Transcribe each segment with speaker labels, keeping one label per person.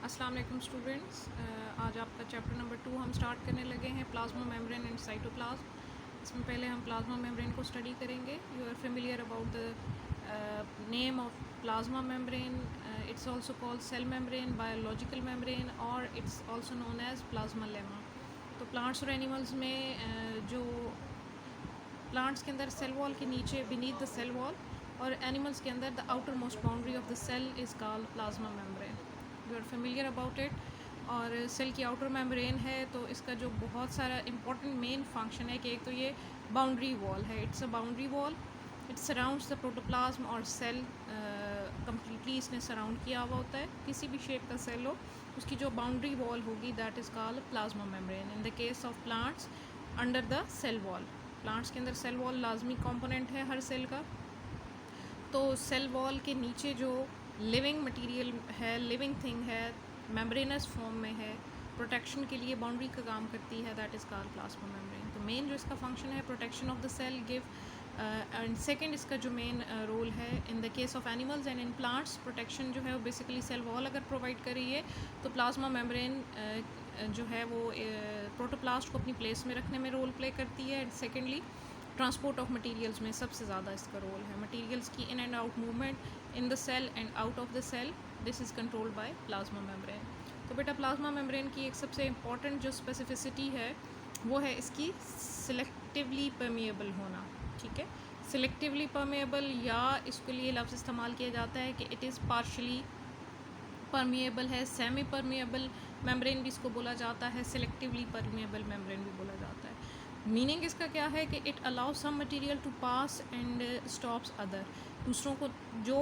Speaker 1: अस्सलाम वालेकुम स्टूडेंट्स। आज आपका चैप्टर नंबर 2 हम स्टार्ट करने लगे हैं, प्लाज्मा मेम्ब्रेन एंड साइटोप्लाज्म। इसमें पहले हम प्लाज्मा मेम्ब्रेन को स्टडी करेंगे। You are familiar about the name of plasma membrane. It's also called cell membrane, biological membrane और it's also known as plasma lemma. तो प्लांट्स और एनिमल्स में जो प्लांट्स के अंदर सेल वॉल के नीचे बीनीथ द सेल वॉल और एनिमल्स के अंदर the outermost boundary of the cell is called plasma membrane. You are familiar about it. और सेल की आउटर मेम्ब्रेन है तो इसका जो बहुत सारा इंपॉर्टेंट मेन फंक्शन है कि एक तो ये बाउंड्री वॉल है, it's a boundary wall, it surrounds the protoplasm और सेल कम्प्लीटली इसने सराउंड किया हुआ होता है। किसी भी शेप का सेल हो उसकी जो बाउंड्री वॉल होगी that is called plasma membrane. In the case of plants under the cell wall, plants के अंदर सेल वॉल लाजमी कंपोनेंट है हर सेल का। तो सेल वॉल के नीचे जो लिविंग मटेरियल है, लिविंग थिंग है, मेम्ब्रेनस फॉर्म में है, प्रोटेक्शन के लिए बाउंड्री का काम करती है, that is called plasma membrane. तो मेन जो इसका फंक्शन है protection of the cell give and second इसका जो मेन रोल है in the case of animals and in plants, protection जो है वो बेसिकली सेल वॉल अगर प्रोवाइड कर रही है तो प्लाज्मा मेम्ब्रेन जो है वो प्रोटोप्लास्ट को अपनी प्लेस में रखने में रोल प्ले करती है। And secondly transport of materials में सबसे ज़्यादा इसका रोल है। मटेरियल्स की in and out movement in the cell and out of the cell, this is controlled by plasma membrane. तो बेटा प्लाज्मा मेम्ब्रेन की एक सबसे इम्पॉर्टेंट जो स्पेसिफिसिटी है वो है इसकी सिलेक्टिवली परमिएबल होना। ठीक है, सिलेक्टिवली परमिएबल, या इसके लिए लफ्ज़ इस्तेमाल किया जाता है कि इट इज़ पार्शली परमिएबल है, सेमी परमिएबल मेम्ब्रेन भी इसको बोला जाता है, सिलेक्टिवली परमिएबल मेम्ब्रेन भी बोला जाता है। मीनिंग इसका क्या है कि it allow some material to pass and stops other, दूसरों को जो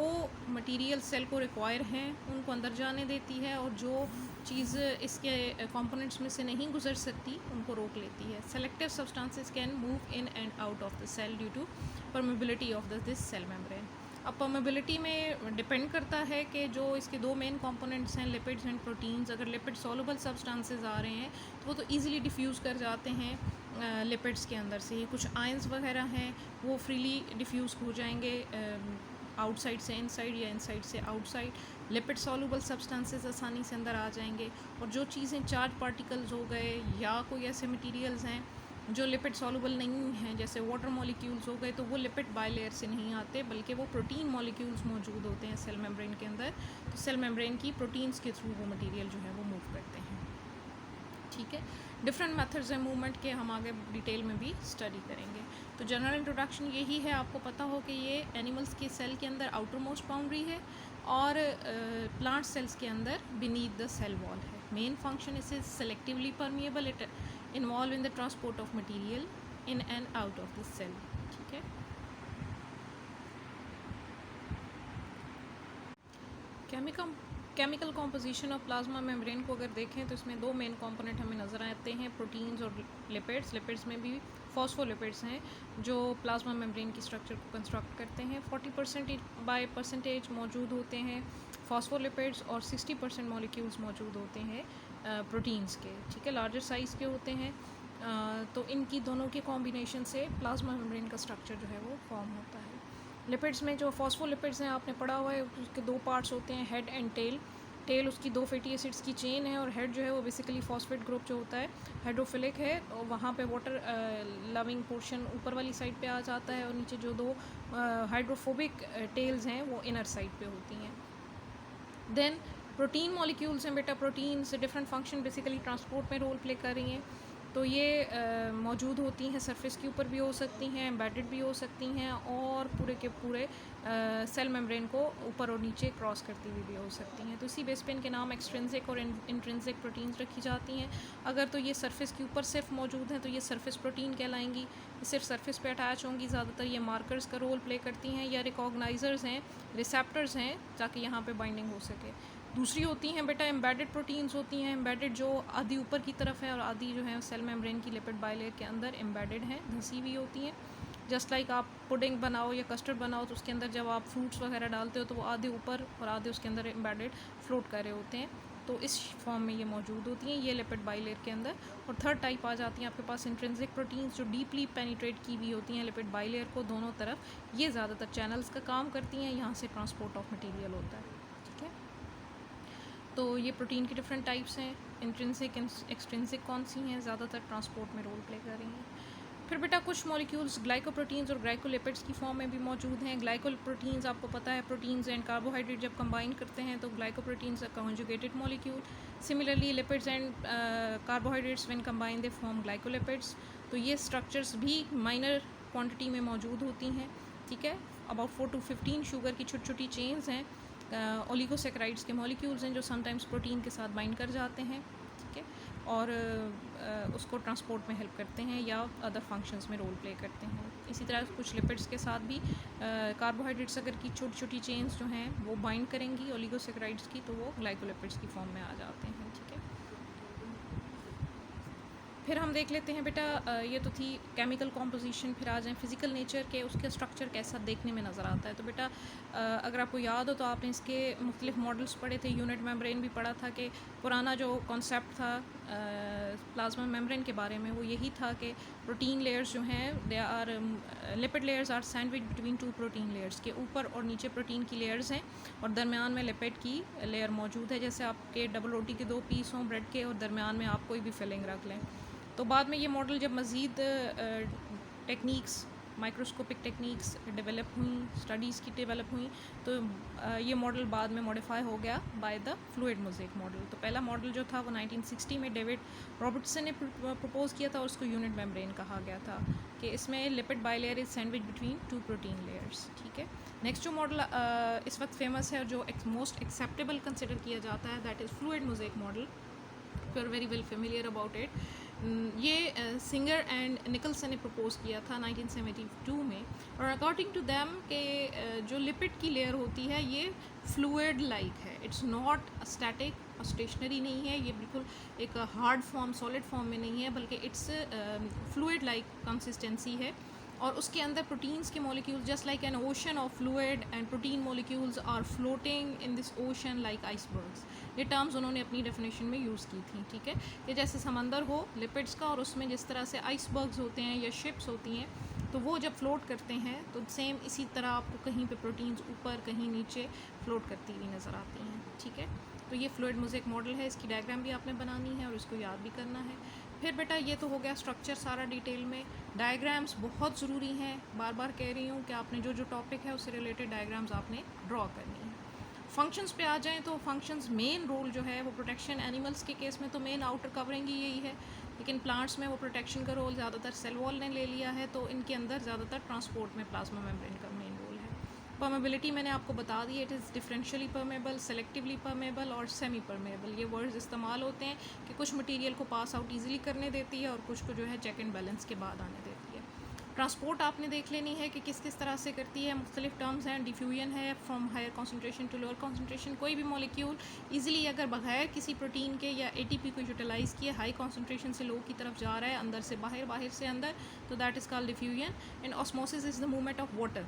Speaker 1: मटेरियल सेल को रिक्वायर हैं उनको अंदर जाने देती है और जो चीज़ इसके कंपोनेंट्स में से नहीं गुजर सकती उनको रोक लेती है। Selective substances can move in and out of the cell due to permeability of this cell membrane. अब परमिबिलिटी में डिपेंड करता है कि जो इसके दो मेन कंपोनेंट्स हैं लिपिड्स एंड प्रोटीन्स, अगर लिपिड सॉल्युबल सब्सटेंसेस आ रहे हैं तो वो तो ईज़िली डिफ्यूज़ कर जाते हैं लिपिड्स के अंदर से ही। कुछ आयंस वगैरह हैं वो फ्रीली डिफ्यूज़ हो जाएंगे आउटसाइड से इनसाइड या इनसाइड से आउटसाइड। लिपिड सॉल्युबल सब्सटेंसेस आसानी से अंदर आ जाएंगे। और जो चीज़ें चार्ज पार्टिकल्स हो गए या कोई ऐसे मटेरियल्स हैं जो लिपिड सॉल्युबल नहीं हैं, जैसे वाटर मॉलिक्यूल्स हो गए, तो वो लिपिड बायलेयर से नहीं आते बल्कि वो प्रोटीन मॉलिक्यूल्स मौजूद होते हैं सेल मेम्ब्रेन के अंदर। तो सेल मेम्ब्रेन की प्रोटीन्स के थ्रू वो मटेरियल जो है वो मूव करते हैं। ठीक है, डिफरेंट मेथड्स हैं मूवमेंट के, हम आगे डिटेल में भी स्टडी करेंगे। तो जनरल इंट्रोडक्शन यही है, आपको पता हो कि ये एनिमल्स के सेल के अंदर आउटर मोस्ट बाउंड्री है और प्लांट सेल्स के अंदर बीनीथ द सेल वॉल है। Main function is selectively permeable, it involve in the transport of material in and out of the cell. ठीक है, chemical composition of plasma membrane को अगर देखें तो इसमें दो मेन कंपोनेंट हमें नज़र आते हैं, प्रोटीन्स और लिपिड्स। लिपिड्स में भी फॉस्फोलिपिड्स हैं जो प्लाज्मा मेम्ब्रेन की स्ट्रक्चर को कंस्ट्रक्ट करते हैं। 40% बाय परसेंटेज मौजूद होते हैं फॉस्फोलिपिड्स और 60% मॉलिक्यूल्स मौजूद होते हैं प्रोटीन्स के। ठीक है, लार्जर साइज़ के होते हैं। तो इनकी दोनों के कॉम्बिनेशन से प्लाज्मा मेम्ब्रेन का स्ट्रक्चर जो है वो फॉर्म होता है। लिपिड्स में जो फॉस्फोलिपिड्स हैं आपने पढ़ा हुआ है, उसके दो पार्ट्स होते हैं, हेड एंड टेल। टेल उसकी दो फैटी एसिड्स की चेन है और हेड जो है वो बेसिकली फॉस्फेट ग्रुप जो होता है हाइड्रोफिलिक है और वहाँ पे वाटर लविंग पोर्शन ऊपर वाली साइड पे आ जाता है और नीचे जो दो हाइड्रोफोबिक टेल्स हैं वो इनर साइड पे होती हैं। देन प्रोटीन मॉलिक्यूल्स हैं बेटा, प्रोटीन से डिफरेंट फंक्शन बेसिकली ट्रांसपोर्ट में रोल प्ले कर रही हैं। तो ये मौजूद होती हैं, सरफेस के ऊपर भी हो सकती हैं, एम्बेडेड भी हो सकती हैं और पूरे के पूरे सेल मेम्ब्रेन को ऊपर और नीचे क्रॉस करती हुई भी हो सकती हैं। तो इसी बेस पे इनके नाम एक्सट्रिंसिक और इंट्रिंसिक प्रोटीन्स रखी जाती हैं। अगर तो ये सरफेस के ऊपर सिर्फ मौजूद हैं तो ये सरफेस प्रोटीन कहलाएंगी, ये सिर्फ सरफेस पे अटैच होंगी। ज़्यादातर ये मार्कर्स का रोल प्ले करती हैं या रिकॉग्नाइजर्स हैं, रिसेप्टर्स हैं ताकि यहाँ पर बाइंडिंग हो सके। दूसरी होती हैं बेटा एम्बेडेड प्रोटीन्स होती हैं। एम्बेडेड जो आधी ऊपर की तरफ है और आधी जो है सेल मेम्ब्रेन की लिपिड बायलेयर के अंदर एम्बेडेड हैं, धंसी हुई होती हैं। जस्ट लाइक आप पुडिंग बनाओ या कस्टर्ड बनाओ तो उसके अंदर जब आप फ्रूट्स वगैरह डालते हो तो वो आधे ऊपर और आधे उसके अंदर एम्बेडेड फ्लोट कर रहे होते हैं। तो इस फॉर्म में ये मौजूद होती हैं, ये लिपिड बायलेयर के अंदर। और थर्ड टाइप आ जाती हैं आपके पास इंट्रिंसिक प्रोटीन्स जो डीपली पेनिट्रेट की हुई होती हैं लिपिड बायलेयर को दोनों तरफ। ये ज़्यादातर चैनल्स का काम करती हैं, यहाँ से ट्रांसपोर्ट ऑफ मटीरियल होता है। ठीक है, तो ये प्रोटीन की डिफरेंट टाइप्स हैं, इंट्रिंसिक एक्सट्रिंसिक कौन सी हैं, ज़्यादातर ट्रांसपोर्ट में रोल प्ले कर रही हैं। फिर बेटा कुछ मॉलिक्यूल्स ग्लाइकोप्रोटीन्स और ग्लाइकोलिपिड्स की फॉर्म में भी मौजूद हैं। ग्लाइकोप्रोटीन्स आपको पता है प्रोटीन्स एंड कार्बोहाइड्रेट जब कंबाइन करते हैं तो glycoproteins are conjugated molecule. Similarly lipids and carbohydrates when combine they form glycolipids. तो ये स्ट्रक्चर्स भी माइनर क्वांटिटी में मौजूद होती हैं, ठीक है। अबाउट 4 to 15 शुगर की छोटी छोटी चेन्स हैं, ओलिगोसेक्राइड्स के मॉलिक्यूल्स हैं जो समटाइम्स प्रोटीन के साथ बाइंड कर जाते हैं, ठीक है, और उसको ट्रांसपोर्ट में हेल्प करते हैं या अदर फंक्शंस में रोल प्ले करते हैं। इसी तरह कुछ लिपिड्स के साथ भी कार्बोहाइड्रेट्स अगर की छोटी छोटी चेन्स जो हैं वो बाइंड करेंगी ओलिगोसेक्राइड्स की, तो वो ग्लाइकोलिपिड्स की फॉर्म में आ जाते हैं, ठीक है। फिर हम देख लेते हैं बेटा, ये तो थी केमिकल कॉम्पोजिशन। फिर आ जाएँ फिज़िकल नेचर के, उसका स्ट्रक्चर कैसा देखने में नज़र आता है। तो बेटा अगर आपको याद हो तो आपने इसके मुख्तलिफ मॉडल्स पढ़े थे, यूनिट मेम्ब्रेन भी पढ़ा था कि पुराना जो कॉन्सेप्ट था प्लाज्मा मेम्ब्रेन के बारे में वो यही था कि प्रोटीन लेयर्स जो हैं they are lipid layers are sandwich between two protein layers, के ऊपर और नीचे प्रोटीन की लेयर्स हैं और दरमियान में लिपिड की लेयर मौजूद है। जैसे आपके डबल रोटी के 2 पीस हों ब्रेड के और दरमियान में आप कोई भी फिलिंग रख लें। तो बाद में ये मॉडल जब मज़ीद टेक्निक्स, माइक्रोस्कोपिक टेक्निक्स डेवलप हुई, स्टडीज़ की डेवलप हुई, तो ये मॉडल बाद में मॉडिफाई हो गया by the fluid mosaic model. तो पहला मॉडल जो था वो 1960 में डेविड रॉबर्टसन ने प्रपोज किया था और उसको यूनिट मेम्ब्रेन कहा गया था कि इसमें lipid bilayer is sandwich between 2 protein layers, ठीक है। नेक्स्ट जो मॉडल इस वक्त फेमस है और जो मोस्ट एक्सेप्टेबल कंसिडर किया जाता है that is fluid mosaic model. You are very well familiar about it. ये सिंगर एंड निकल्सन ने प्रपोज़ किया था 1972 में, और अकॉर्डिंग टू दैम के जो लिपिड की लेयर होती है ये फ्लूइड लाइक है, इट्स नॉट स्टैटिक और स्टेशनरी नहीं है, ये बिल्कुल एक हार्ड फॉर्म सॉलिड फॉर्म में नहीं है, बल्कि इट्स फ्लूइड लाइक कंसिस्टेंसी है। और उसके अंदर प्रोटीन्स के molecules just like an ocean of fluid and protein molecules are floating in this ocean like icebergs. ये टर्म्स उन्होंने अपनी डेफिनेशन में यूज़ की थी, ठीक है, कि जैसे समंदर हो लिपिड्स का और उसमें जिस तरह से आइसबर्ग्स होते हैं या शिप्स होती हैं, तो वो जब फ्लोट करते हैं तो सेम इसी तरह आपको कहीं पे प्रोटीन्स ऊपर कहीं नीचे फ्लोट करती हुई नज़र आती हैं, ठीक है। तो ये फ्लूइड मोज़ेक मॉडल है, इसकी डायग्राम भी आपने बनानी है और इसको याद भी करना है। फिर बेटा ये तो हो गया स्ट्रक्चर सारा डिटेल में। डायग्राम्स बहुत ज़रूरी हैं, बार बार कह रही हूँ कि आपने जो जो टॉपिक है उससे रिलेटेड डायग्राम्स आपने ड्रॉ करनी है। फंक्शंस पे आ जाएं तो फंक्शंस मेन रोल जो है वो प्रोटेक्शन, एनिमल्स के केस में तो मेन आउटर कवरिंग ही यही है, लेकिन प्लांट्स में वो प्रोटेक्शन का रोल ज़्यादातर सेल वॉल ने ले लिया है, तो इनके अंदर ज़्यादातर ट्रांसपोर्ट में प्लाज्मा मेम्ब्रेन का मेन रोल है। परमेबिलिटी मैंने आपको बता दी, it is differentially permeable, selectively permeable और सेमी परमेबल। ये वर्ड्स इस्तेमाल होते हैं कि कुछ मटेरियल को पास आउट ईजिली करने देती है और कुछ को जो है चेक एंड बैलेंस के बाद आने देती है। ट्रांसपोर्ट आपने देख लेनी है कि किस किस तरह से करती है, मुख्तलिफ टर्म्स हैं। डिफ्यूजन है from higher concentration to lower concentration, कोई भी मॉलिक्यूल ईजिली अगर बगैर किसी प्रोटीन के या एटीपी को यूटिलाइज़ किए हाई कॉन्सेंट्रेशन से लो की तरफ जा रहा है, अंदर से बाहर, बाहर से अंदर, तो that is called diffusion. And osmosis is the movement of water.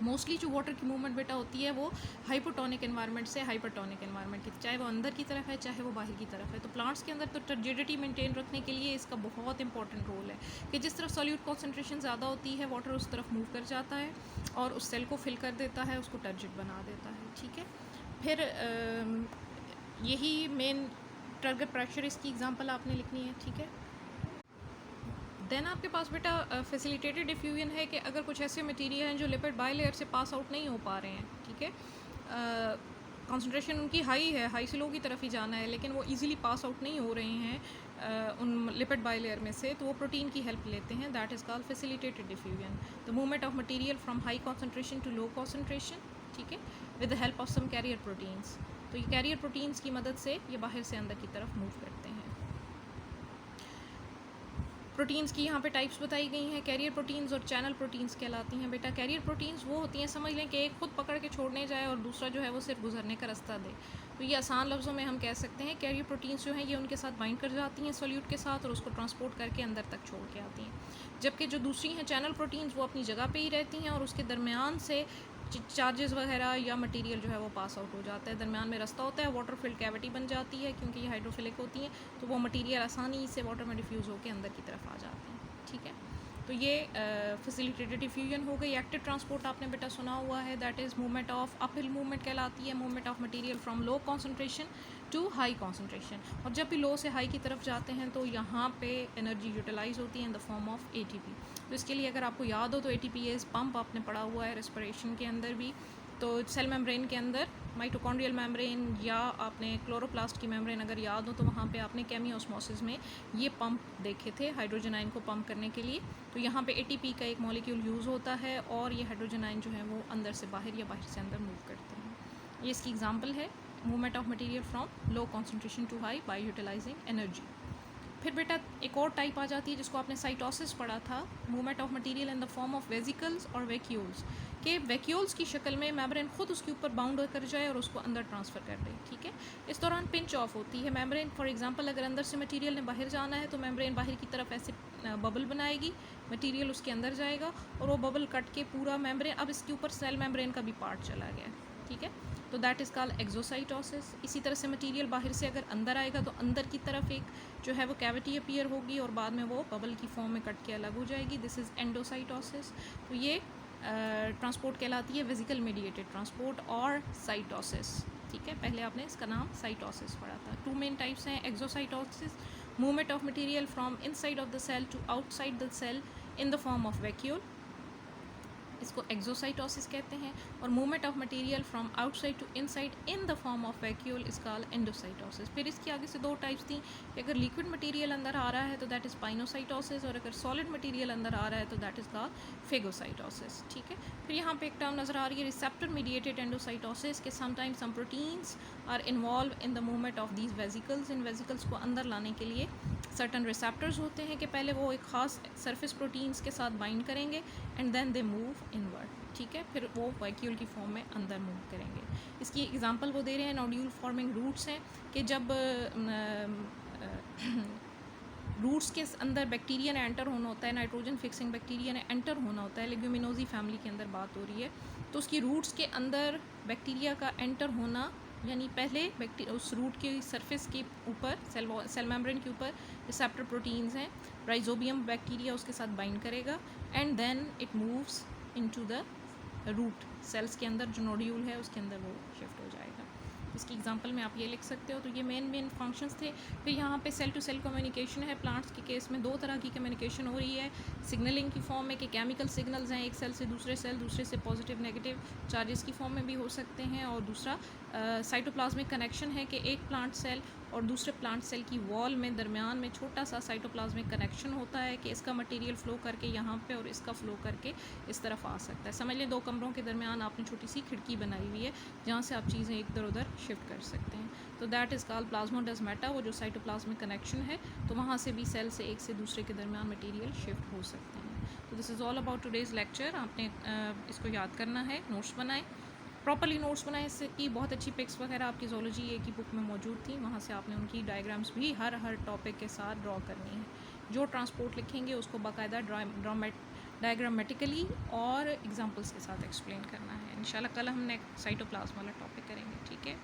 Speaker 1: Mostly जो वाटर की मूवमेंट बेटा होती है वो हाइपोटोनिक एनवायरनमेंट से हाइपरटोनिक एनवायरनमेंट की, चाहे वो अंदर की तरफ है चाहे वो बाहर की तरफ है। तो प्लांट्स के अंदर तो टर्जिडिटी मेंटेन रखने के लिए इसका बहुत इंपॉर्टेंट रोल है कि जिस तरफ सॉल्यूट कॉन्सेंट्रेशन ज़्यादा होती है वाटर उस तरफ मूव कर जाता है और उस सेल को फिल कर देता है, उसको टर्जिड बना देता है, ठीक है। फिर यही मेन टारगेट प्रेशर, इसकी एग्जांपल आपने लिखनी है, ठीक है। देन आपके पास बेटा फैसिलिटेटेड डिफ्यूजन है कि अगर कुछ ऐसे मटेरियल हैं जो लिपिड बाइलेयर से पास आउट नहीं हो पा रहे हैं, ठीक है, कंसंट्रेशन उनकी हाई है, हाई से लो की तरफ ही जाना है, लेकिन वो इजीली पास आउट नहीं हो रहे हैं उन लिपिड बाइलेयर में से, तो वो प्रोटीन की हेल्प लेते हैं, that is called facilitated diffusion. The movement of material from high concentration to low concentration, ठीक है, with the help of some carrier proteins. तो ये कैरियर प्रोटीन्स की मदद से ये बाहर से अंदर की तरफ मूव करते हैं। प्रोटीन्स की यहाँ पे टाइप्स बताई गई हैं, कैरियर प्रोटीन्स और चैनल प्रोटीन्स कहलाती हैं। बेटा कैरियर प्रोटीन्स वो होती हैं, समझ लें कि एक खुद पकड़ के छोड़ने जाए और दूसरा जो है वो सिर्फ गुजरने का रास्ता दे। तो ये आसान लफ्ज़ों में हम कह सकते हैं कैरियर प्रोटीन्स जो हैं ये उनके साथ बाइंड कर जाती हैं सॉल्यूट के साथ और उसको ट्रांसपोर्ट करके अंदर तक छोड़ के आती हैं। जबकि जो दूसरी हैं चैनल प्रोटीन्स वो अपनी जगह पे ही रहती हैं और उसके दरमियान से चार्जेस वगैरह या मटेरियल जो है वो पास आउट हो जाता है, दरमियान में रास्ता होता है, वाटर फिल्ड कैविटी बन जाती है क्योंकि ये हाइड्रोफिलिक होती हैं, तो वो मटेरियल आसानी से वाटर में डिफ्यूज़ होकर अंदर की तरफ आ जाते हैं, ठीक है। तो ये फैसिलिटेटेड डिफ्यूजन हो गई। एक्टिव ट्रांसपोर्ट आपने बेटा सुना हुआ है, that is movement of uphill movement कहलाती है, movement of material from low concentration to high concentration. और जब भी लो से हाई की तरफ जाते हैं तो यहाँ पे एनर्जी यूटिलाइज होती है in the form of ATP. तो इसके लिए अगर आपको याद हो तो एटीपी इज़ पंप आपने पढ़ा हुआ है रेस्पिरेशन के अंदर भी। तो सेल मेम्ब्रेन के अंदर माइटोकॉन्ड्रियल मेम्ब्रेन या आपने क्लोरोप्लास्ट की मेम्ब्रेन अगर याद हो तो वहाँ पे आपने केमियोस्मोसिस में ये पंप देखे थे हाइड्रोजन आयन को पंप करने के लिए। तो यहाँ पे एटीपी का एक मॉलिक्यूल यूज़ होता है और ये हाइड्रोजन आयन जो है वो अंदर से बाहर या बाहर से अंदर मूव करते हैं। ये इसकी एग्जांपल है, movement of material from low concentration to high by utilizing energy. फिर बेटा एक और टाइप आ जाती है जिसको आपने साइटोसिस पढ़ा था, movement of material in the form of vesicles और वैक्यूल्स, के वैक्यूल्स की शक्ल में मेम्ब्रेन खुद उसके ऊपर बाउंड कर जाए और उसको अंदर ट्रांसफ़र कर दे। ठीक है, इस दौरान पिंच ऑफ होती है मेम्ब्रेन। फॉर एग्जांपल अगर अंदर से मटेरियल ने बाहर जाना है तो मेम्ब्रेन बाहर की तरफ ऐसे बबल बनाएगी, मटेरियल उसके अंदर जाएगा और वो बबल कट के पूरा मेम्ब्रेन, अब इसके ऊपर सेल मेम्ब्रेन का भी पार्ट चला गया। ठीक है, तो दैट इज़ कॉल्ड एक्सोसाइटोसिस। इसी तरह से मटेरियल बाहर से अगर अंदर आएगा तो अंदर की तरफ एक जो है वो कैविटी अपीयर होगी और बाद में वो बबल की फॉर्म में कट के अलग हो जाएगी, दिस इज़ एंडोसाइटोसिस। तो ये ट्रांसपोर्ट कहलाती है वेजिकल मीडिएटेड ट्रांसपोर्ट और साइटोसिस। ठीक है, पहले आपने इसका नाम साइटोसिस पढ़ा था। टू मेन टाइप्स हैं exocytosis, movement of material from inside of the cell to outside the cell in the form of vacuole, इसको एक्सोसाइटोसिस कहते हैं। और movement of material from outside to inside in the form of vacuole is called endocytosis. फिर इसके आगे से दो types थी कि अगर लिक्विड मटेरियल अंदर आ रहा है तो दैट इज़ पाइनोसाइटोसिस, और अगर सॉलिड मटेरियल अंदर आ रहा है तो दैट इज़ कॉल्ड फेगोसाइटोसिस। ठीक है, फिर यहाँ पे एक टर्म नज़र आ रही है रिसेप्टर मीडिएटेड एंडोसाइटोसिस के sometimes some proteins are involved in the movement of these vesicles. इन वेजिकल्स को अंदर लाने के लिए सर्टन रिसेप्टर्स होते हैं कि पहले वो एक ख़ास सरफेस प्रोटीन्स के साथ बाइंड करेंगे and then they move inward. ठीक है, फिर वो वैक्यूल की फॉर्म में अंदर मूव करेंगे। इसकी एग्जांपल वो दे रहे हैं, नोड्यूल फॉर्मिंग रूट्स हैं कि जब रूट्स के अंदर बैक्टीरिया ने एंटर होना होता है, नाइट्रोजन फिक्सिंग बैक्टीरिया ने एंटर होना होता है, लेग्यूमिनोजी फैमिली के अंदर बात हो रही है, तो उसकी रूट्स के अंदर बैक्टीरिया का एंटर होना, यानी पहले उस रूट की सरफेस के ऊपर सेल मेम्ब्रेन के ऊपर रिसेप्टर प्रोटीन्स हैं, राइजोबियम बैक्टीरिया उसके साथ बाइंड करेगा and then it moves into the root cells के अंदर, जो नोड्यूल है उसके अंदर वो शिफ्ट हो जाएगा। इसकी एग्जांपल में आप ये लिख सकते हो। तो ये मेन फंक्शंस थे। फिर यहाँ पे सेल टू सेल कम्युनिकेशन है। प्लांट्स के केस में दो तरह की कम्युनिकेशन हो रही है, सिग्नलिंग की फॉर्म में कि केमिकल सिग्नल्स हैं एक सेल से दूसरे सेल, दूसरे से पॉजिटिव नेगेटिव चार्जेस की फॉर्म में भी हो सकते हैं, और दूसरा साइटोप्लाज्मिक कनेक्शन है कि एक प्लांट सेल और दूसरे प्लांट सेल की वॉल में दरमियान में छोटा सा साइटोप्लाज्मिक कनेक्शन होता है कि इसका मटेरियल फ़्लो करके यहाँ पे और इसका फ़्लो करके इस तरफ आ सकता है। समझ लें दो कमरों के दरमियान आपने छोटी सी खिड़की बनाई हुई है जहाँ से आप चीज़ें इधर उधर शिफ्ट कर सकते हैं। तो दैट इज़ कॉल्ड प्लाज्मोडेस्माटा, वो जो साइटोप्लाज्मिक कनेक्शन है, तो वहाँ से भी सेल से एक से दूसरे के दरमियान मटीरियल शिफ्ट हो सकते हैं। तो this is all about today's lecture. आपने इसको याद करना है, नोट्स बनाएं, प्रॉपर्ली नोट्स बनाएं। इससे की बहुत अच्छी पिक्स वगैरह आपकी जोलॉजी ए की बुक में मौजूद थी, वहाँ से आपने उनकी डायग्राम्स भी हर टॉपिक के साथ ड्रॉ करनी है। जो ट्रांसपोर्ट लिखेंगे उसको बाकायदा डायग्रामेटिकली और एग्जांपल्स के साथ एक्सप्लेन करना है। इंशाल्लाह कल हम नेक्स्ट साइटोप्लाज्म वाला टॉपिक करेंगे। ठीक है।